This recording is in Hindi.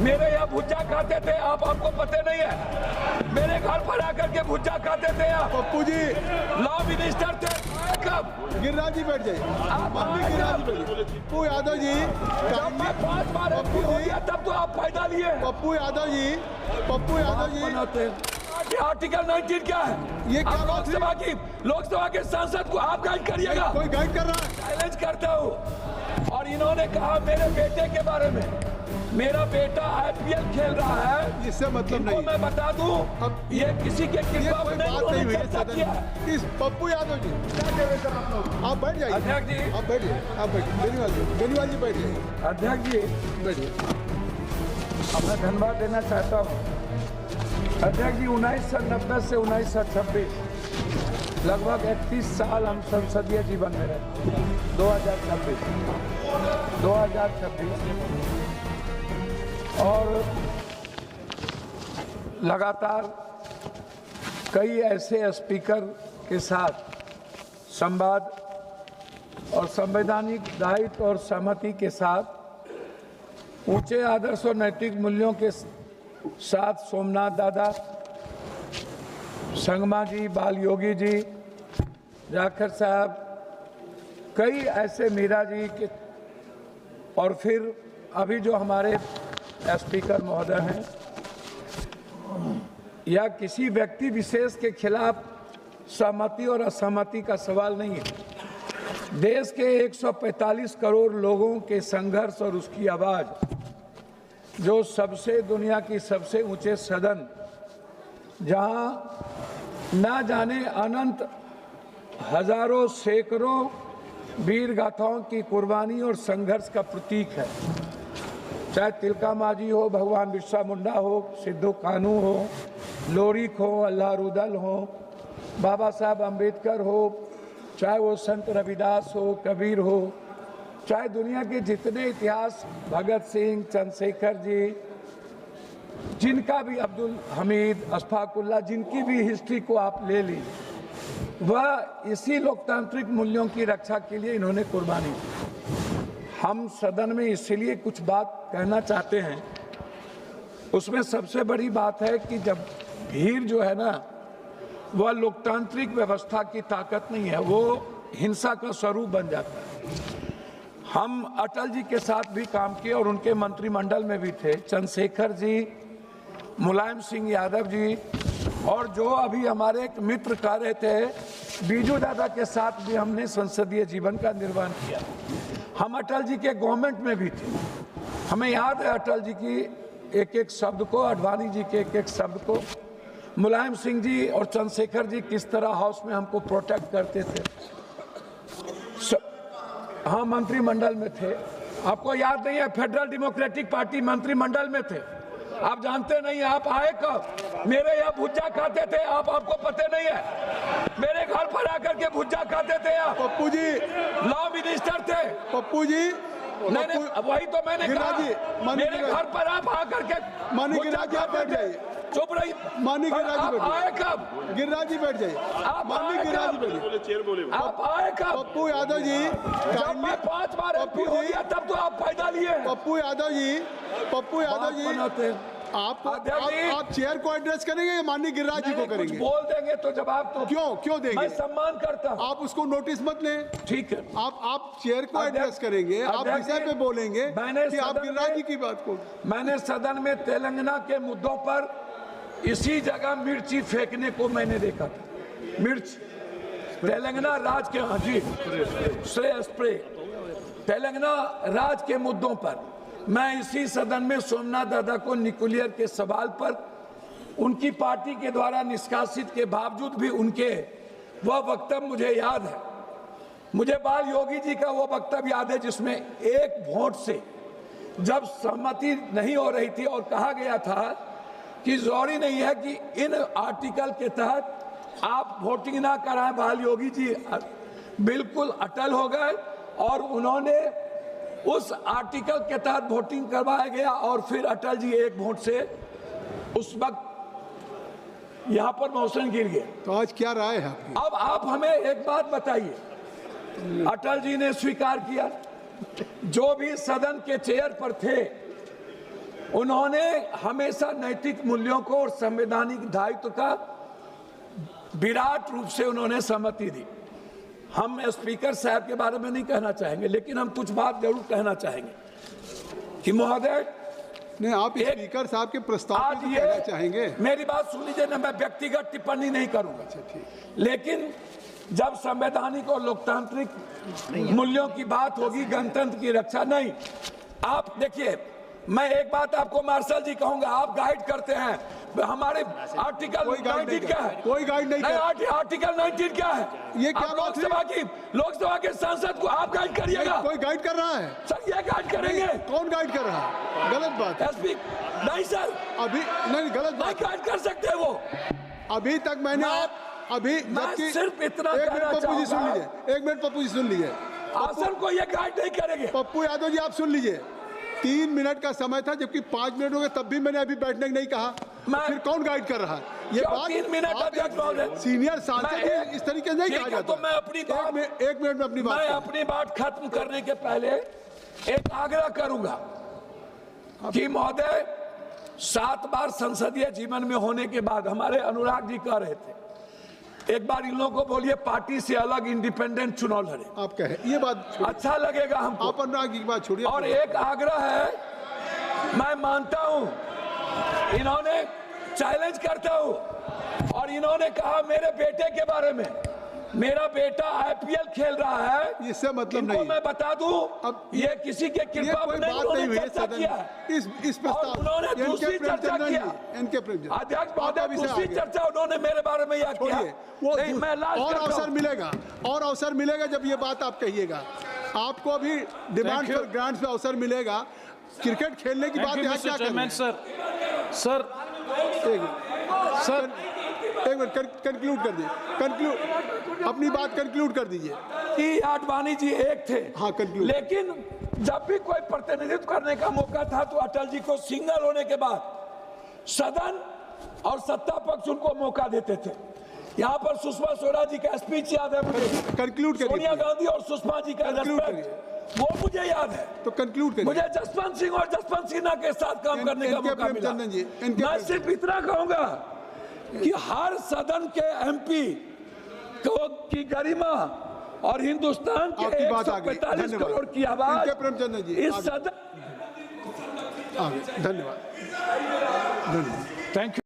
मेरे यहाँ भुज्जा खाते थे आप, आपको पता नहीं है? मेरे घर पर आकर के भुज्जा खाते थे आप। पप्पू जी लॉ मिनिस्टर थे कब? गिरिराज जी बैठ जाइए, माननीय गिरिराज जी बैठ जाइए। पप्पू यादव जी, जब मैं 5 बार MP हो गया तब तो आप फायदा लिए। पप्पू यादव जी आर्टिकल 19 क्या है? ये क्या बात है? लोकसभा के सांसद को आप गाइड करिएगा। कोई गाइड कर रहा है? चैलेंज करता हूँ। और इन्होंने कहा मेरे बेटे के बारे में, मेरा बेटा IPL खेल रहा है, इससे मतलब नहीं। मैं बता दूं, ये किसी के कृपा कोई में बात नहीं हुई नहीं किया। है। इस पप्पू यादव जी क्या कह रहे सर आप लोग? आप बैठ जाइए। अध्यक्ष जी, आप बैठिए, आप बैठिए। बेनीवाल जी बैठ जाइए। अध्यक्ष जी बैठिए। अब मैं धन्यवाद देना चाहता हूँ। अध्यक्ष जी 1990 से 1926 लगभग 31 साल हम संसदीय जीवन में रहे। 2026 और लगातार कई ऐसे स्पीकर के साथ संवाद और संवैधानिक दायित्व और सहमति के साथ ऊंचे आदर्श और नैतिक मूल्यों के साथ सोमनाथ दादा, संगमा जी, बाल योगी जी, जाखड़ साहब, कई ऐसे मीरा जी के, और फिर अभी जो हमारे स्पीकर महोदय हैं, या किसी व्यक्ति विशेष के खिलाफ सहमति और असहमति का सवाल नहीं है। देश के 145 करोड़ लोगों के संघर्ष और उसकी आवाज़, जो सबसे दुनिया की सबसे ऊंचे सदन, जहां ना जाने अनंत हजारों सैकड़ों वीर गाथाओं की कुर्बानी और संघर्ष का प्रतीक है। चाहे तिलका मांझी हो, भगवान बिरसा मुंडा हो, सिद्धू कानू हो, लोरिक हो, अल्लाह रुदल हो, बाबा साहब अम्बेडकर हो, चाहे वो संत रविदास हो, कबीर हो, चाहे दुनिया के जितने इतिहास, भगत सिंह, चंद्रशेखर जी, जिनका भी, अब्दुल हमीद, अशफाकुल्ला, जिनकी भी हिस्ट्री को आप ले लीजिए, वह इसी लोकतांत्रिक मूल्यों की रक्षा के लिए इन्होंने कुर्बानी की। हम सदन में इसलिए कुछ बात कहना चाहते हैं। उसमें सबसे बड़ी बात है कि जब भीड़ जो है ना, वह लोकतांत्रिक व्यवस्था की ताकत नहीं है, वो हिंसा का स्वरूप बन जाता है। हम अटल जी के साथ भी काम किए और उनके मंत्रिमंडल में भी थे, चंद्रशेखर जी, मुलायम सिंह यादव जी, और जो अभी हमारे एक मित्र कह रहे थे, बीजू दादा के साथ भी हमने संसदीय जीवन का निर्वहन किया। हम अटल जी के गवर्नमेंट में भी थे। हमें याद है अटल जी की एक एक शब्द को, अडवाणी जी के एक एक शब्द को, मुलायम सिंह जी और चंद्रशेखर जी किस तरह हाउस में हमको प्रोटेक्ट करते थे। हाँ, मंत्रिमंडल में थे। आपको याद नहीं है? फेडरल डेमोक्रेटिक पार्टी मंत्रिमंडल में थे। आप जानते नहीं, आप आए कब? मेरे यहाँ भुज्जा खाते थे आप, आपको पता नहीं है? मेरे घर पर आकर के भुज्जा खाते थे आप। पप्पू जी लॉ मिनिस्टर थे। पप्पू जी नहीं, वही तो मैंने कहा। मेरे घर पर आप आकर के माननीय गिरिराज जी आप बैठ जाइए। चुप रही। माननीय गिरिराज जी बैठ आए कब? गिरिराज जी बैठ जाइए। माननीय गिरिराज जी बैठिए। आप आए कब? पप्पू यादव जी, जब मैं 5 बार MP हो गया तब तो आप फायदा लिए। पप्पू यादव जी आप चेयर को एड्रेस करेंगे या माननीय गिरिराज जी को करेंगे? बोल देंगे तो जवाब तो क्यों देंगे? मैं सम्मान करता हूं। आप उसको नोटिस मत लें। ठीक है, आप चेयर को एड्रेस करेंगे, आप विषय पे बोलेंगे कि आप गिरिराज जी की बात को। मैंने सदन में तेलंगाना के मुद्दों पर इसी जगह मिर्ची फेंकने को मैंने देखा था। मिर्च तेलंगाना राज्य के, हाँ जी, स्प्रे तेलंगाना राज्य के मुद्दों पर मैं इसी सदन में सोमनाथ दादा को न्यूक्लियर के सवाल पर उनकी पार्टी के द्वारा निष्कासित के बावजूद भी उनके वह वक्तव्य मुझे याद है। मुझे बाल योगी जी का वो वक्तव्य याद है जिसमें एक वोट से जब सहमति नहीं हो रही थी और कहा गया था कि जरूरी नहीं है कि इन आर्टिकल के तहत आप वोटिंग ना कराएं। बाल योगी जी बिल्कुल अटल हो गए और उन्होंने उस आर्टिकल के तहत वोटिंग करवाया गया और फिर अटल जी एक वोट से उस वक्त यहाँ पर मौसम गिर गया। तो आज क्या राय है? अब आप हमें एक बात बताइए, अटल जी ने स्वीकार किया, जो भी सदन के चेयर पर थे उन्होंने हमेशा नैतिक मूल्यों को और संवैधानिक दायित्व का विराट रूप से उन्होंने सहमति दी। हम स्पीकर साहब के बारे में नहीं कहना चाहेंगे, लेकिन हम कुछ बात जरूर कहना चाहेंगे कि महोदय, नहीं, आप स्पीकर साहब के प्रस्ताव पे जो कहना चाहेंगे। मेरी बात सुन लीजिए ना, मैं व्यक्तिगत टिप्पणी नहीं करूंगा। लेकिन जब संवैधानिक और लोकतांत्रिक मूल्यों की बात होगी, गणतंत्र की रक्षा नहीं, आप देखिए, मैं एक बात आपको मार्शल जी कहूंगा, आप गाइड करते हैं, हमारे आर्टिकल 19 क्या है? कोई गाइड नहीं कर। आर्टिकल 19 क्या है? ये क्या बात है? लोकसभा के सांसद को आप गाइड करिएगा। कोई गाइड कर रहा है सर, ये गाइड करेंगे? कौन गाइड कर रहा है? गलत बात है। एसपी नहीं सर, अभी नहीं, गलत बात। गाइड कर सकते हैं वो। अभी तक मैंने अभी जबकि सिर्फ इतना एक कहना मिनट पप्पू जी सुन चाहूंगा। लीजिए, एक मिनट पप्पू जी सुन लीजिए। आसन को ये गाइड नहीं करेंगे। पप्पू यादव जी आप सुन लीजिए, 3 मिनट का समय था, जबकि 5 मिनट हो गए, तब भी मैंने अभी बैठने नहीं कहा। फिर कौन गाइड कर रहा है? ये बात 3 मिनट अध्यक्ष महोदय, सीनियर सांसद इस तरीके से नहीं कहा जाता। तो मैं अपनी बात, एक मिनट में अपनी बात खत्म करने के पहले एक आग्रह करूंगा कि महोदय, 7 बार संसदीय जीवन में होने के बाद हमारे अनुराग जी कह रहे थे, एक बार इन लोगों को बोलिए पार्टी से अलग इंडिपेंडेंट चुनाव लड़े। आप कहे ये बात अच्छा लगेगा हमको। आप अनुराग जी की बात छोड़िए। और एक आग्रह है, मैं मानता हूं, इन्होंने चैलेंज करता हूं, और इन्होंने कहा मेरे बेटे के बारे में, मेरा बेटा आईपीएल खेल रहा है, इससे मतलब नहीं। मैं बता दूं, अब ये किसी के कृपा कोई में बात नहीं हुई चर्चा किया है। इस प्रस्ताव उन्होंने दूसरी चर्चा किया। इनके प्रेम अध्यक्ष महोदय, दूसरी चर्चा उन्होंने मेरे बारे में यह किया। वो मैं लास्ट और करता अवसर हूं। मिलेगा, और अवसर मिलेगा जब ये बात आप कहिएगा। आपको अभी डिमांड फॉर ग्रांट्स पे अवसर मिलेगा। क्रिकेट खेलने की बात यहाँ क्या करना है? सर एक मिनट कंक्लूड कर दीजिए, अपनी बात कंक्लूड कर दीजिए। कि आडवाणी जी एक थे, हाँ, conclude। लेकिन जब भी कोई प्रतिनिधित्व करने का मौका था तो अटल जी को सिंगल होने के बाद सदन और सत्ता पक्ष उनको मौका देते थे। यहाँ पर सुषमा स्वराज जी का स्पीच याद है मुझे, कंक्लूड करिए। सोनिया गांधी और सुषमा जी का Conclude रेस्पेक्ट, वो मुझे याद है। तो कंक्लूड करिए। मुझे जसवंत सिंह और जसवंत सिन्हा के साथ काम करने का मौका मिला। मैं सिर्फ इतना कहूंगा कि हर सदन के एमपी की गरिमा और हिंदुस्तान के 145 करोड़ की आवाज इस सदन। धन्यवाद। Thank you.